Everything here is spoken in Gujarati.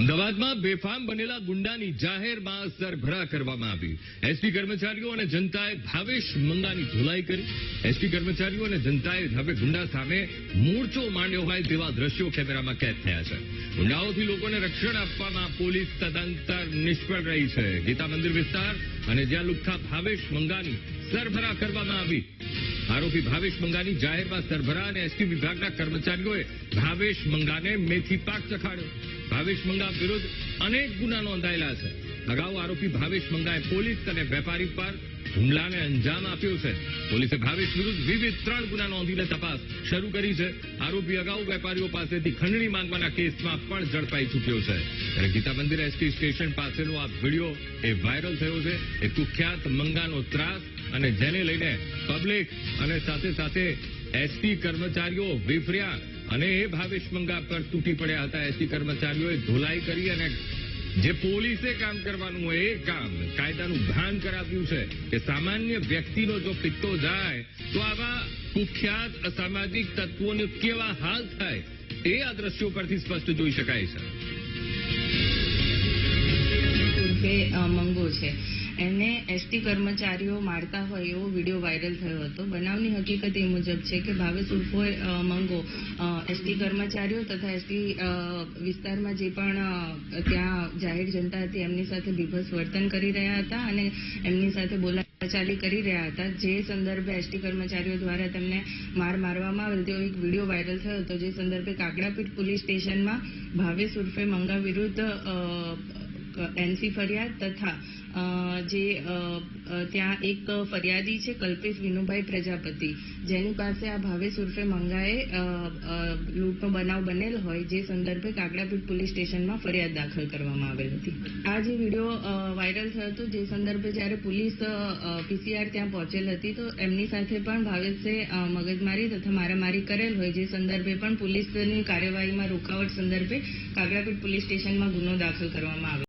અમદાવાદમાં બેફામ બનેલા ગુંડાની જાહેરમાં સરભરા કરવામાં આવી. એસટી કર્મચારીઓ અને જનતાએ ભાવેશ મંગાની ધોલાઈ કરી. એસટી કર્મચારીઓ અને જનતાએ હવે ગુંડા સામે મોરચો માંડ્યો હોય તેવા દ્રશ્યો કેમેરામાં કેદ થયા છે. ગુંડાઓથી લોકોને રક્ષણ આપવામાં પોલીસ તદંતર નિષ્ફળ રહી છે. ગીતા મંદિર વિસ્તાર અને જ્યાં લુખ્ખા ભાવેશ મંગાની સરભરા કરવામાં આવી. આરોપી ભાવેશ મંગાની જાહેરમાં સરભરા અને એસટી વિભાગના કર્મચારીઓએ ભાવેશ મંગાને મેથી પાક ચખાડ્યો. ભાવેશ મંગા વિરુદ્ધ અનેક ગુના નોંધાયેલા છે. અગાઉ આરોપી ભાવેશ મંગાએ પોલીસ અને વેપારી પર હુમલાને અંજામ આપ્યો છે. પોલીસે ભાવેશ વિરુદ્ધ વિવિધ 3 ગુના નોંધીને તપાસ શરૂ કરી છે. આરોપી અગાઉ વેપારીઓ પાસેથી ખંડણી માંગવાના કેસમાં પણ ઝડપાઈ ચૂક્યો છે. ત્યારે ગીતા મંદિર એસટી સ્ટેશન પાસેનો આ વિડીયો એ વાયરલ થયો છે. એ કુખ્યાત મંગાનો ત્રાસ અને જેને લઈને પબ્લિક અને સાથે સાથે એસટી કર્મચારીઓ વિફર્યા અને એ ભાવેશ મંગા પર તૂટી પડ્યા હતા. એસટી કર્મચારીઓએ ધોલાઈ કરી અને જે પોલીસે કામ કરવાનું હોય એ કામ કાયદાનું ભાન કરાવ્યું છે કે સામાન્ય વ્યક્તિનો જો પિત્તો જાય તો આવા કુખ્યાત અસામાજિક તત્વોને કેવા હાલ થાય એ આ દ્રશ્યો પરથી સ્પષ્ટ જોઈ શકાય છે. મંગો છે એને એસટી કર્મચારીઓ મારતા હોય એવો વિડીયો વાયરલ થયો હતો. બનાવની હકીકત એ મુજબ છે કે ભાવેશ ઉર્ફે મંગો એસટી કર્મચારીઓ તથા એસટી વિસ્તારમાં જે પણ ત્યાં જાહેર જનતા હતી એમની સાથે બીભત્સ વર્તન કરી રહ્યા હતા અને એમની સાથે બોલાચાલી કરી રહ્યા હતા. જે સંદર્ભે એસટી કર્મચારીઓ દ્વારા તેમને મારવામાં આવેલ તેવો એક વિડીયો વાયરલ થયો હતો. જે સંદર્ભે કાકડાપીઠ પોલીસ સ્ટેશનમાં ભાવેશ ઉર્ફે મંગા વિરુદ્ધ એનસી ફરિયાદ તથા જે ત્યાં એક ફરિયાદી છે કલ્પેશ વિનુભાઈ પ્રજાપતિ, જેની પાસે આ ભાવેશ ઉર્ફે મંગાએ લૂંટનો બનાવ બનેલ હોય જે સંદર્ભે કાકડાપીઠ પોલીસ સ્ટેશનમાં ફરિયાદ દાખલ કરવામાં આવેલ હતી. આ જે વિડીયો વાયરલ થયો હતો જે સંદર્ભે જ્યારે પોલીસ પીસીઆર ત્યાં પહોંચેલ હતી તો એમની સાથે પણ ભાવેશે મગજમારી તથા મારામારી કરેલ હોય જે સંદર્ભે પણ પોલીસની કાર્યવાહીમાં રોકાવટ સંદર્ભે કાકડાપીઠ પોલીસ સ્ટેશનમાં ગુનો દાખલ કરવામાં આવ્યો.